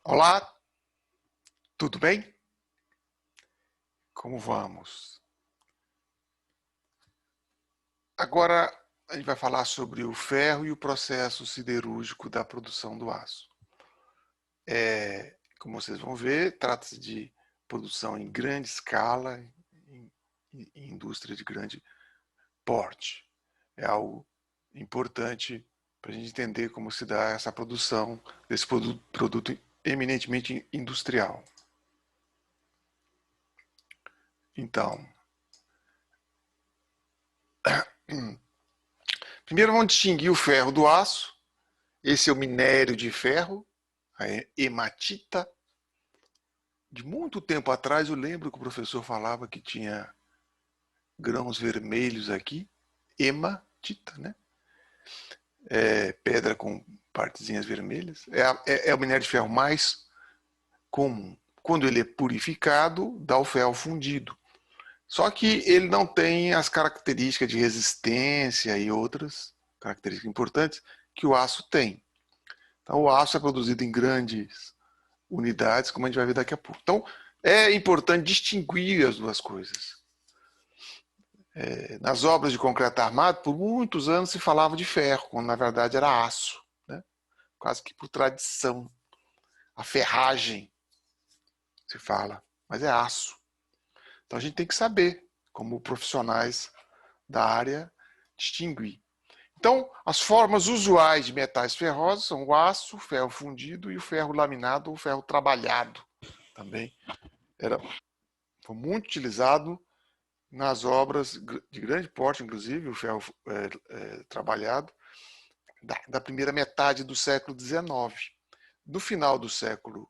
Olá, tudo bem? Como vamos? Agora a gente vai falar sobre o ferro e o processo siderúrgico da produção do aço. Como vocês vão ver, trata-se de produção em grande escala, em indústria de grande porte. É algo importante para a gente entender como se dá essa produção desse produto eminentemente industrial. Então, primeiro vamos distinguir o ferro do aço. Esse é o minério de ferro, a hematita. De muito tempo atrás, eu lembro que o professor falava que tinha grãos vermelhos aqui, hematita, né? Pedra com partezinhas vermelhas. É o minério de ferro mais comum. Quando ele é purificado, dá o ferro fundido. Só que ele não tem as características de resistência e outras características importantes que o aço tem. Então, o aço é produzido em grandes unidades, como a gente vai ver daqui a pouco. Então, é importante distinguir as duas coisas. Nas obras de concreto armado, por muitos anos se falava de ferro, quando na verdade era aço, né? Quase que por tradição. A ferragem se fala, mas é aço. Então a gente tem que saber, como profissionais da área, distinguir. Então, as formas usuais de metais ferrosos são o aço, o ferro fundido e o ferro laminado ou ferro trabalhado. Também foi muito utilizado nas obras de grande porte, inclusive, o ferro trabalhado, da primeira metade do século XIX. No final do século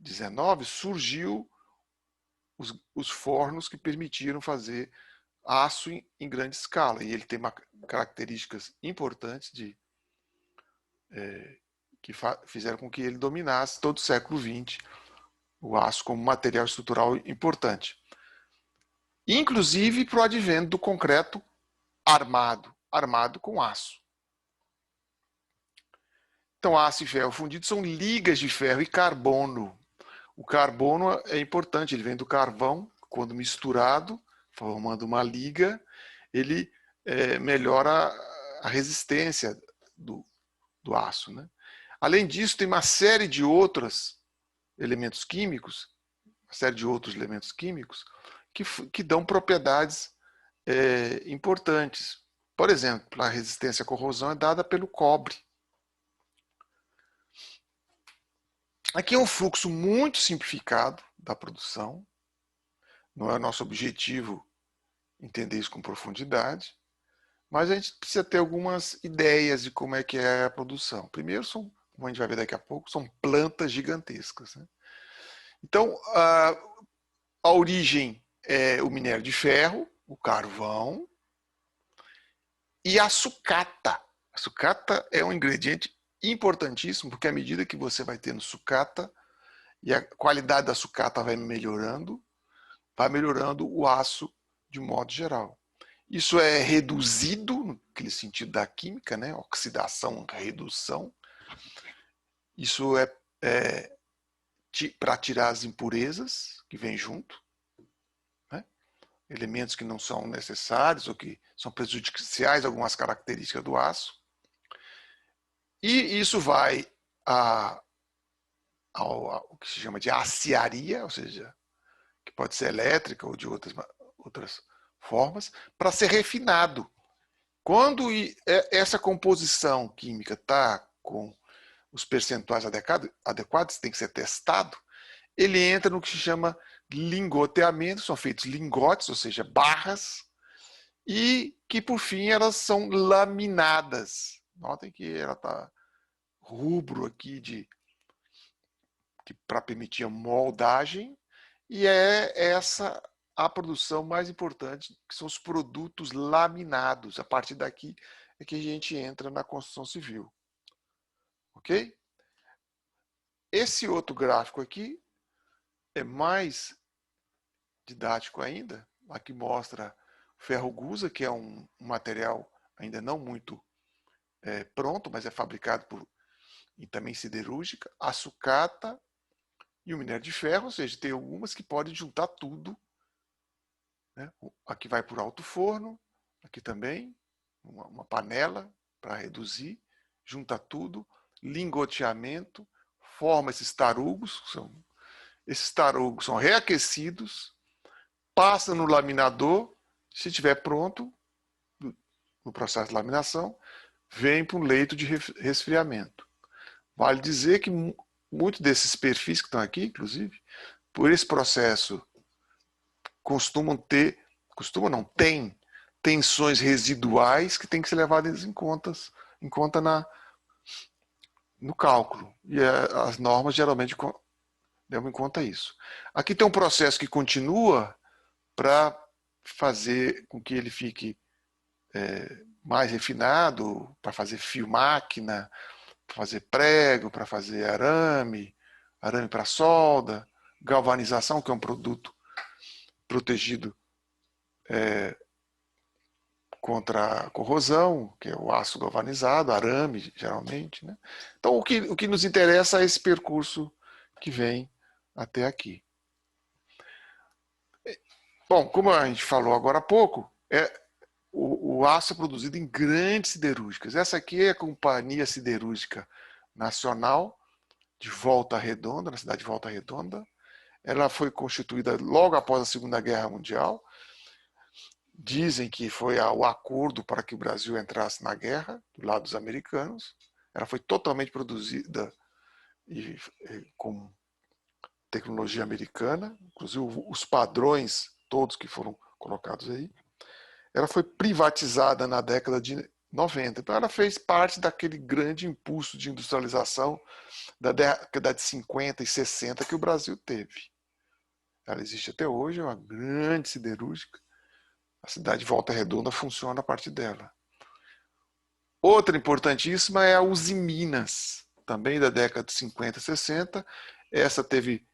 XIX, surgiu os fornos que permitiram fazer aço em grande escala. E ele tem características importantes que fizeram com que ele dominasse todo o século XX, o aço como material estrutural importante. Inclusive para o advento do concreto armado com aço. Então, aço e ferro fundido são ligas de ferro e carbono. O carbono é importante, ele vem do carvão, quando misturado, formando uma liga, ele melhora a resistência do aço. Né? Além disso, tem uma série de outros elementos químicos, que dão propriedades importantes. Por exemplo, a resistência à corrosão é dada pelo cobre. Aqui é um fluxo muito simplificado da produção. Não é nosso objetivo entender isso com profundidade, mas a gente precisa ter algumas ideias de como é que é a produção. Primeiro, como a gente vai ver daqui a pouco, são plantas gigantescas. Né? Então, a origem é o minério de ferro, o carvão e a sucata. A sucata é um ingrediente importantíssimo, porque à medida que você vai tendo sucata e a qualidade da sucata vai melhorando o aço de modo geral. Isso é reduzido, naquele sentido da química, né? Oxidação, redução. Isso é para tirar as impurezas que vêm junto, né? Elementos que não são necessários ou que são prejudiciais a algumas características do aço. E isso vai ao que se chama de aciaria, ou seja, que pode ser elétrica ou de outras formas, para ser refinado. Quando essa composição química está com os percentuais adequados, tem que ser testado, ele entra no que se chama lingoteamento, são feitos lingotes, ou seja, barras, e que por fim elas são laminadas. Notem que ela está rubro aqui para permitir a moldagem, e é essa a produção mais importante, que são os produtos laminados. A partir daqui é que a gente entra na construção civil. Ok? Esse outro gráfico aqui é mais didático ainda. Aqui mostra ferro gusa, que é um material ainda não muito pronto, mas é fabricado e também siderúrgica, a sucata e o minério de ferro, ou seja, tem algumas que podem juntar tudo, né? Aqui vai por alto forno, aqui também, uma panela para reduzir, junta tudo, lingoteamento, forma esses tarugos, esses tarugos são reaquecidos, passa no laminador, se estiver pronto, no processo de laminação, vem para um leito de resfriamento. Vale dizer que muitos desses perfis que estão aqui, inclusive, por esse processo, têm tensões residuais que têm que ser levadas em conta no cálculo. E as normas geralmente levam em conta isso. Aqui tem um processo que continua para fazer com que ele fique mais refinado, para fazer fio máquina, para fazer prego, para fazer arame para solda, galvanização, que é um produto protegido contra a corrosão, que é o aço galvanizado, arame, geralmente. Né? Então, o que nos interessa é esse percurso que vem até aqui. Bom, como a gente falou agora há pouco, o aço é produzido em grandes siderúrgicas. Essa aqui é a Companhia Siderúrgica Nacional de Volta Redonda, na cidade de Volta Redonda. Ela foi constituída logo após a Segunda Guerra Mundial. Dizem que foi o acordo para que o Brasil entrasse na guerra, do lado dos americanos. Ela foi totalmente produzida com tecnologia americana, inclusive os padrões todos que foram colocados aí. Ela foi privatizada na década de 90. Então ela fez parte daquele grande impulso de industrialização da década de 50 e 60 que o Brasil teve. Ela existe até hoje, é uma grande siderúrgica. A cidade de Volta Redonda funciona a partir dela. Outra importantíssima é a Usiminas, também da década de 50 e 60. Essa teve,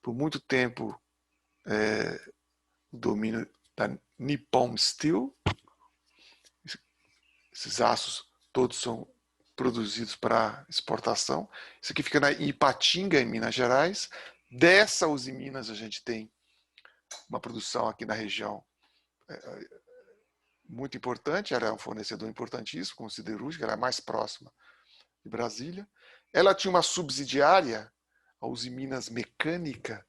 por muito tempo, o domínio da Nippon Steel. Esses aços todos são produzidos para exportação. Isso aqui fica em Ipatinga, em Minas Gerais. Dessa Usiminas a gente tem uma produção aqui na região muito importante, era um fornecedor importantíssimo, como siderúrgica, era a mais próxima de Brasília. Ela tinha uma subsidiária, a Usiminas Mecânica,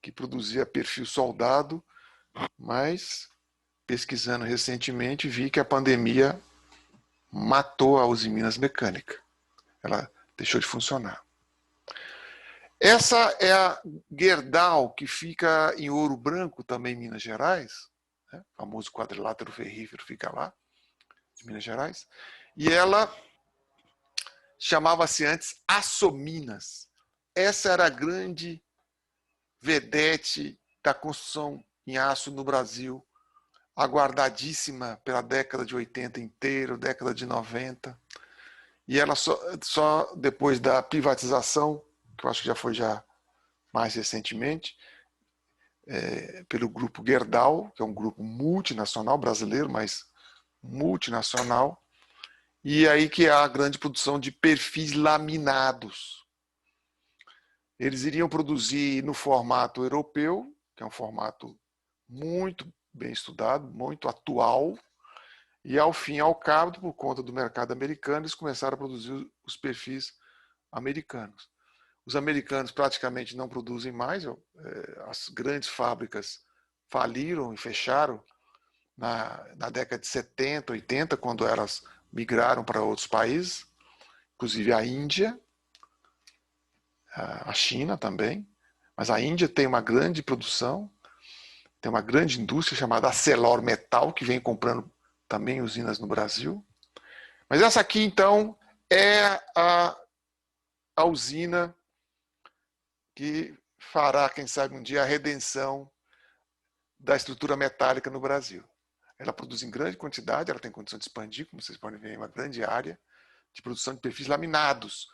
que produzia perfil soldado, mas pesquisando recentemente vi que a pandemia matou a Usiminas Mecânica. Ela deixou de funcionar. Essa é a Gerdau, que fica em Ouro Branco, também em Minas Gerais. Né? O famoso quadrilátero ferrífero fica lá, de Minas Gerais. E ela chamava-se antes Açominas. Essa era a grande vedete da construção em aço no Brasil, aguardadíssima pela década de 80 inteira, década de 90. E ela só depois da privatização, que eu acho que já foi mais recentemente, pelo grupo Gerdau, que é um grupo multinacional brasileiro, mas multinacional, e aí que há a grande produção de perfis laminados. Eles iriam produzir no formato europeu, que é um formato muito bem estudado, muito atual, e ao fim e ao cabo, por conta do mercado americano, eles começaram a produzir os perfis americanos. Os americanos praticamente não produzem mais, as grandes fábricas faliram e fecharam na década de 70, 80, quando elas migraram para outros países, inclusive a Índia, a China também, mas a Índia tem uma grande produção, tem uma grande indústria chamada ArcelorMittal, que vem comprando também usinas no Brasil. Mas essa aqui, então, é a usina que fará, quem sabe um dia, a redenção da estrutura metálica no Brasil. Ela produz em grande quantidade, ela tem condição de expandir, como vocês podem ver, uma grande área de produção de perfis laminados.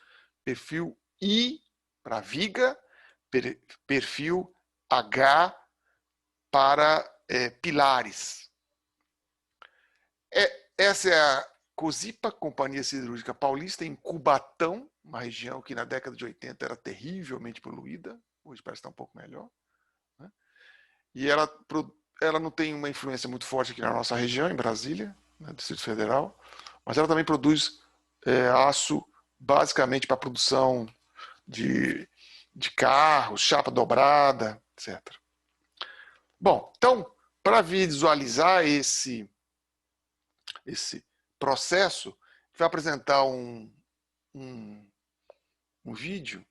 Perfil I para viga, perfil H para pilares. Essa é a Cosipa, Companhia Siderúrgica Paulista, em Cubatão, uma região que na década de 80 era terrivelmente poluída, hoje parece estar um pouco melhor, né? E ela não tem uma influência muito forte aqui na nossa região, em Brasília, no Distrito Federal, mas ela também produz aço basicamente para a produção de carros, chapa dobrada, etc. Bom, então, para visualizar esse processo, vai apresentar um vídeo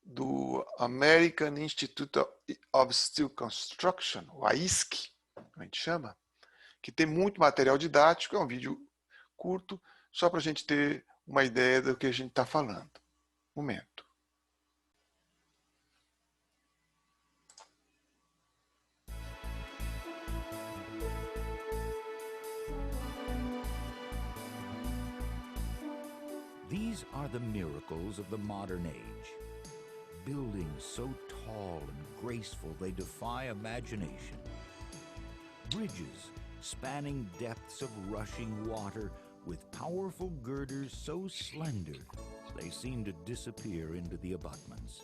do American Institute of Steel Construction, o AISC, a gente chama, que tem muito material didático, é um vídeo curto, só para a gente ter uma ideia do que a gente está falando. Momento. These are the miracles of the modern age. Buildings so tall and graceful they defy imagination. Bridges spanning depths of rushing water with powerful girders so slender they seem to disappear into the abutments.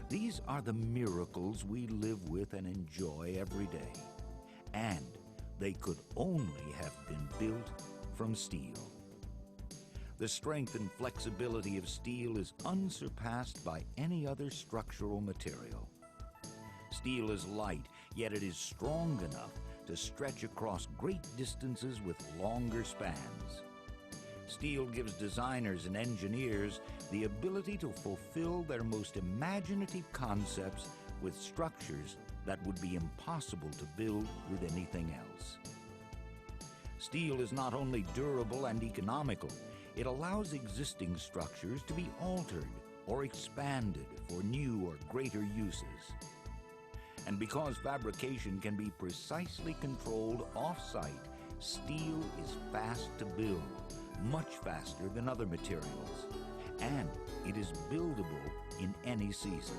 These are the miracles we live with and enjoy every day. And they could only have been built from steel. The strength and flexibility of steel is unsurpassed by any other structural material. Steel is light, yet it is strong enough to stretch across great distances with longer spans. Steel gives designers and engineers the ability to fulfill their most imaginative concepts with structures that would be impossible to build with anything else. Steel is not only durable and economical, it allows existing structures to be altered or expanded for new or greater uses. And because fabrication can be precisely controlled off-site, steel is fast to build, much faster than other materials. And it is buildable in any season.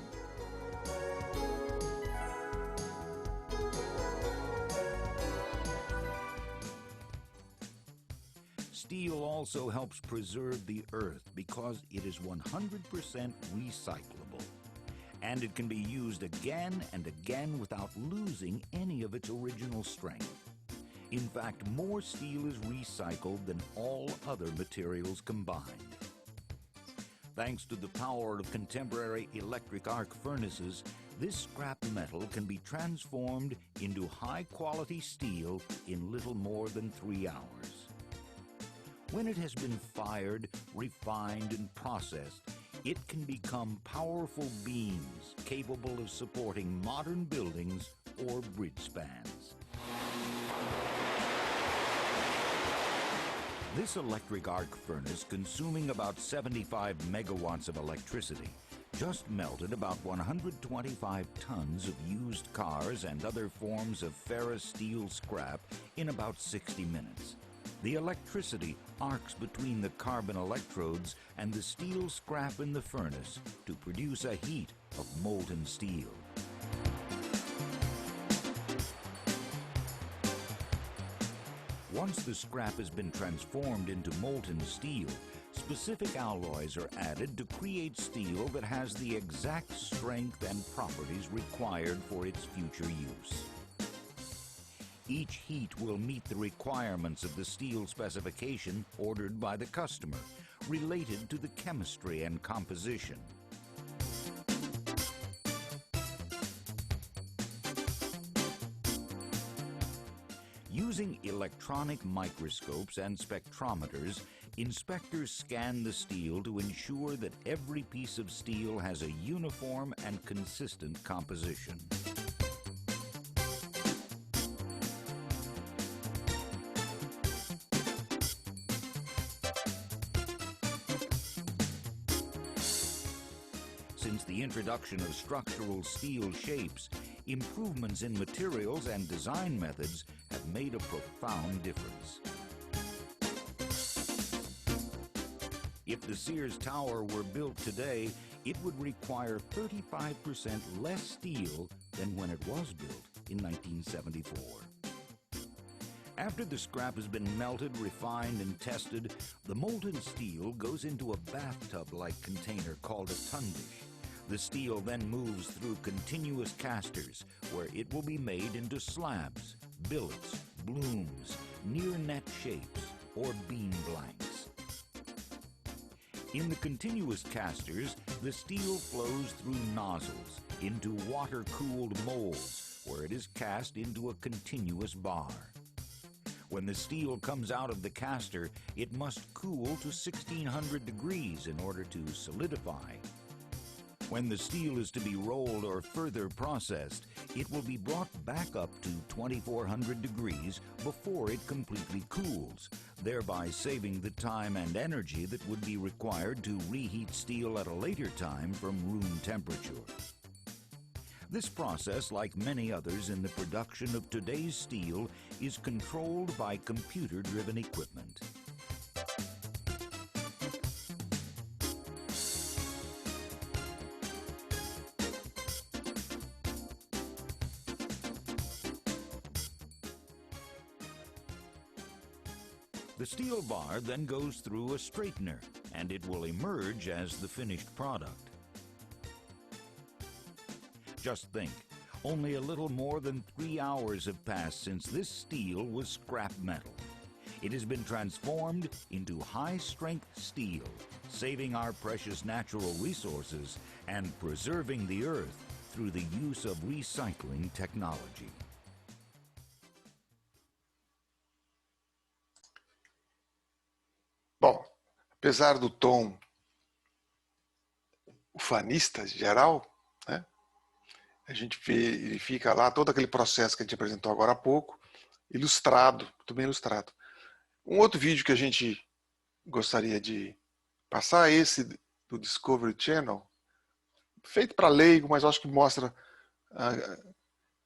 Steel also helps preserve the earth because it is 100% recyclable. And it can be used again and again without losing any of its original strength. In fact, more steel is recycled than all other materials combined. Thanks to the power of contemporary electric arc furnaces, this scrap metal can be transformed into high-quality steel in little more than 3 hours. When it has been fired, refined, and processed, it can become powerful beams capable of supporting modern buildings or bridge spans. This electric arc furnace, consuming about 75 megawatts of electricity, just melted about 125 tons of used cars and other forms of ferrous steel scrap in about 60 minutes. The electricity arcs between the carbon electrodes and the steel scrap in the furnace to produce a heat of molten steel. Once the scrap has been transformed into molten steel, specific alloys are added to create steel that has the exact strength and properties required for its future use. Each heat will meet the requirements of the steel specification ordered by the customer, related to the chemistry and composition. Using electronic microscopes and spectrometers, inspectors scan the steel to ensure that every piece of steel has a uniform and consistent composition. Since the introduction of structural steel shapes, improvements in materials and design methods have made a profound difference. If the Sears Tower were built today, it would require 35% less steel than when it was built in 1974. After the scrap has been melted, refined, and tested, the molten steel goes into a bathtub-like container called a tundish. The steel then moves through continuous casters, where it will be made into slabs, billets, blooms, near-net shapes, or beam blanks. In the continuous casters, the steel flows through nozzles into water-cooled molds, where it is cast into a continuous bar. When the steel comes out of the caster, it must cool to 1600 degrees in order to solidify. When the steel is to be rolled or further processed, it will be brought back up to 2400 degrees before it completely cools, thereby saving the time and energy that would be required to reheat steel at a later time from room temperature. This process, like many others in the production of today's steel, is controlled by computer-driven equipment. The steel bar then goes through a straightener, and it will emerge as the finished product. Just think, only a little more than 3 hours have passed since this steel was scrap metal. It has been transformed into high-strength steel, saving our precious natural resources and preserving the earth through the use of recycling technology. Bom, apesar do tom ufanista geral, né, a gente verifica lá todo aquele processo que a gente apresentou agora há pouco, ilustrado, muito bem ilustrado. Um outro vídeo que a gente gostaria de passar é esse do Discovery Channel, feito para leigo, mas acho que mostra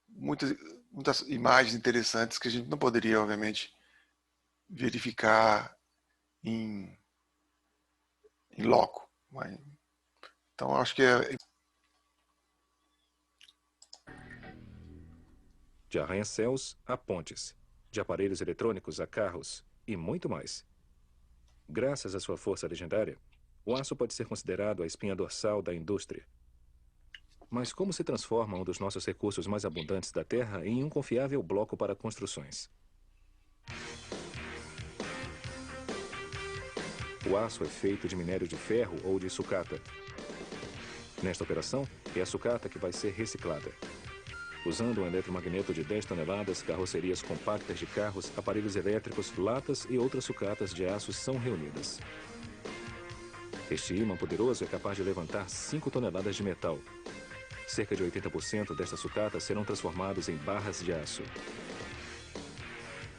muitas imagens interessantes que a gente não poderia, obviamente, verificar em loco. Então, acho que De arranha-céus a pontes, de aparelhos eletrônicos a carros e muito mais. Graças à sua força legendária, o aço pode ser considerado a espinha dorsal da indústria. Mas como se transforma um dos nossos recursos mais abundantes da Terra em um confiável bloco para construções? O aço é feito de minério de ferro ou de sucata. Nesta operação, é a sucata que vai ser reciclada. Usando um eletromagneto de 10 toneladas, carrocerias compactas de carros, aparelhos elétricos, latas e outras sucatas de aço são reunidas. Este ímã poderoso é capaz de levantar 5 toneladas de metal. Cerca de 80% destas sucatas serão transformados em barras de aço.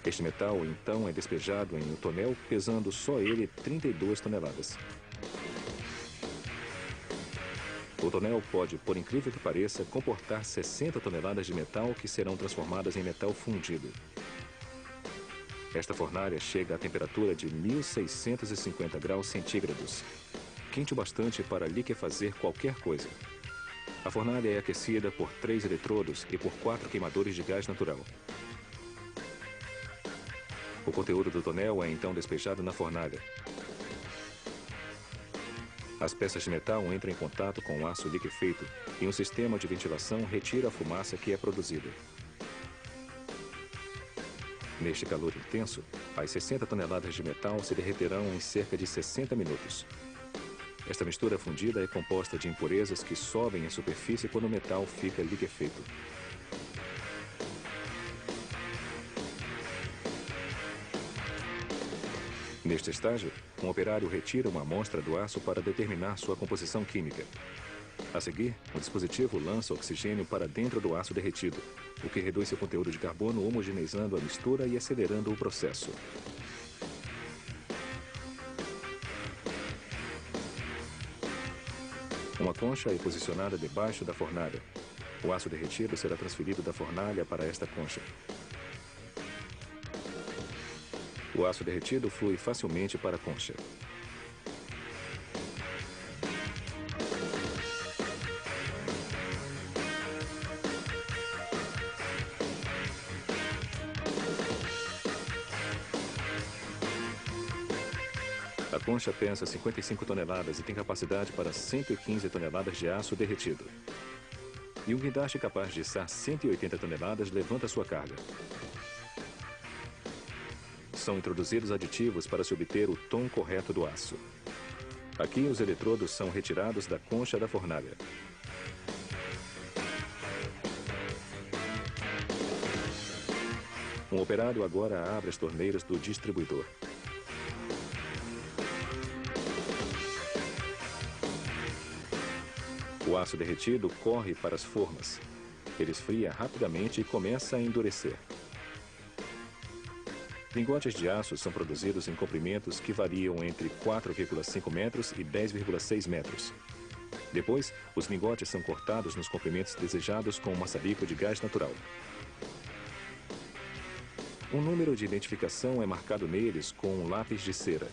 Este metal, então, é despejado em um tonel, pesando só ele 32 toneladas. O tonel pode, por incrível que pareça, comportar 60 toneladas de metal que serão transformadas em metal fundido. Esta fornalha chega à temperatura de 1650 graus centígrados, quente o bastante para liquefazer qualquer coisa. A fornalha é aquecida por 3 eletrodos e por 4 queimadores de gás natural. O conteúdo do tonel é então despejado na fornalha. As peças de metal entram em contato com o aço liquefeito e um sistema de ventilação retira a fumaça que é produzida. Neste calor intenso, as 60 toneladas de metal se derreterão em cerca de 60 minutos. Esta mistura fundida é composta de impurezas que sobem à superfície quando o metal fica liquefeito. Neste estágio, um operário retira uma amostra do aço para determinar sua composição química. A seguir, o dispositivo lança oxigênio para dentro do aço derretido, o que reduz seu conteúdo de carbono, homogeneizando a mistura e acelerando o processo. Uma concha é posicionada debaixo da fornalha. O aço derretido será transferido da fornalha para esta concha. O aço derretido flui facilmente para a concha. concha pesa 55 toneladas e tem capacidade para 115 toneladas de aço derretido. E um guindaste capaz de içar 180 toneladas levanta sua carga. São introduzidos aditivos para se obter o tom correto do aço. Aqui, os eletrodos são retirados da concha da fornalha. Um operário agora abre as torneiras do distribuidor. O aço derretido corre para as formas. Ele esfria rapidamente e começa a endurecer. Lingotes de aço são produzidos em comprimentos que variam entre 4,5 metros e 10,6 metros. Depois, os lingotes são cortados nos comprimentos desejados com um maçarico de gás natural. Um número de identificação é marcado neles com um lápis de cera.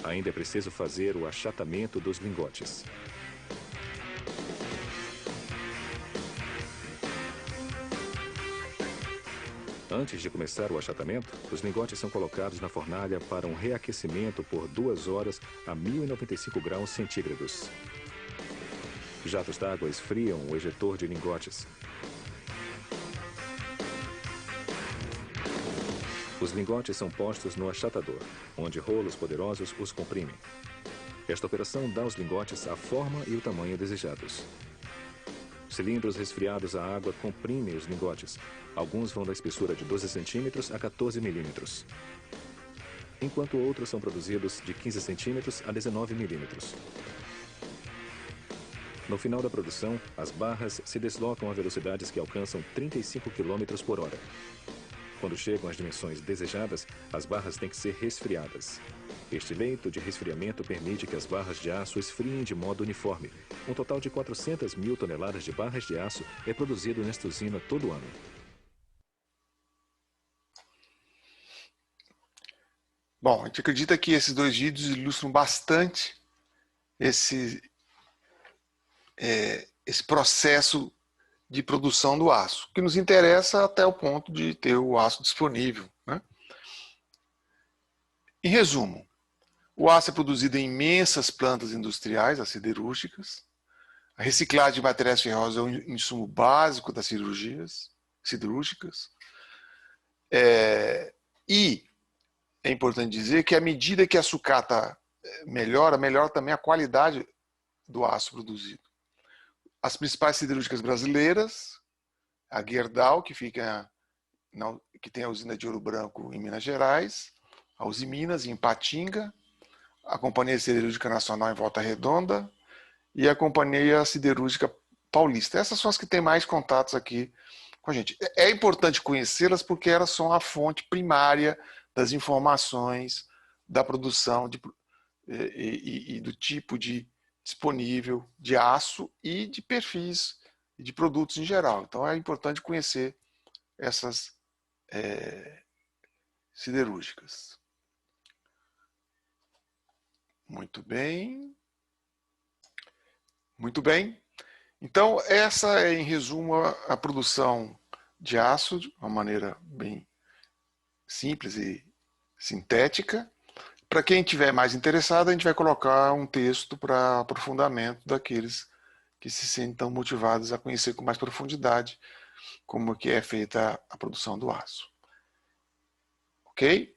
Ainda é preciso fazer o achatamento dos lingotes. Antes de começar o achatamento, os lingotes são colocados na fornalha para um reaquecimento por 2 horas a 1095 graus centígrados. Jatos d'água esfriam o ejetor de lingotes. Os lingotes são postos no achatador, onde rolos poderosos os comprimem. Esta operação dá aos lingotes a forma e o tamanho desejados. Cilindros resfriados à água comprimem os lingotes. Alguns vão da espessura de 12 centímetros a 14 milímetros, enquanto outros são produzidos de 15 centímetros a 19 milímetros. No final da produção, as barras se deslocam a velocidades que alcançam 35 km por hora. Quando chegam às dimensões desejadas, as barras têm que ser resfriadas. Este leito de resfriamento permite que as barras de aço esfriem de modo uniforme. Um total de 400 mil toneladas de barras de aço é produzido nesta usina todo ano. Bom, a gente acredita que esses 2 vídeos ilustram bastante esse processo de produção do aço, que nos interessa até o ponto de ter o aço disponível, né? Em resumo, o aço é produzido em imensas plantas industriais, as siderúrgicas. A reciclagem de materiais ferrosos é um insumo básico das cirurgias siderúrgicas. E é importante dizer que à medida que a sucata melhora, melhora também a qualidade do aço produzido. As principais siderúrgicas brasileiras, a Gerdau, que tem a usina de Ouro Branco em Minas Gerais, a Usiminas em Ipatinga, a Companhia Siderúrgica Nacional em Volta Redonda e a Companhia Siderúrgica Paulista. Essas são as que têm mais contatos aqui com a gente. É importante conhecê-las porque elas são a fonte primária das informações da produção e do tipo de disponível de aço e de perfis e de produtos em geral. Então é importante conhecer essas siderúrgicas. Muito bem. Muito bem. Então essa é, em resumo, a produção de aço de uma maneira bem simples e sintética. Para quem estiver mais interessado, a gente vai colocar um texto para aprofundamento daqueles que se sentem motivados a conhecer com mais profundidade como que é feita a produção do aço. Ok?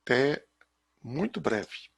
Até muito breve.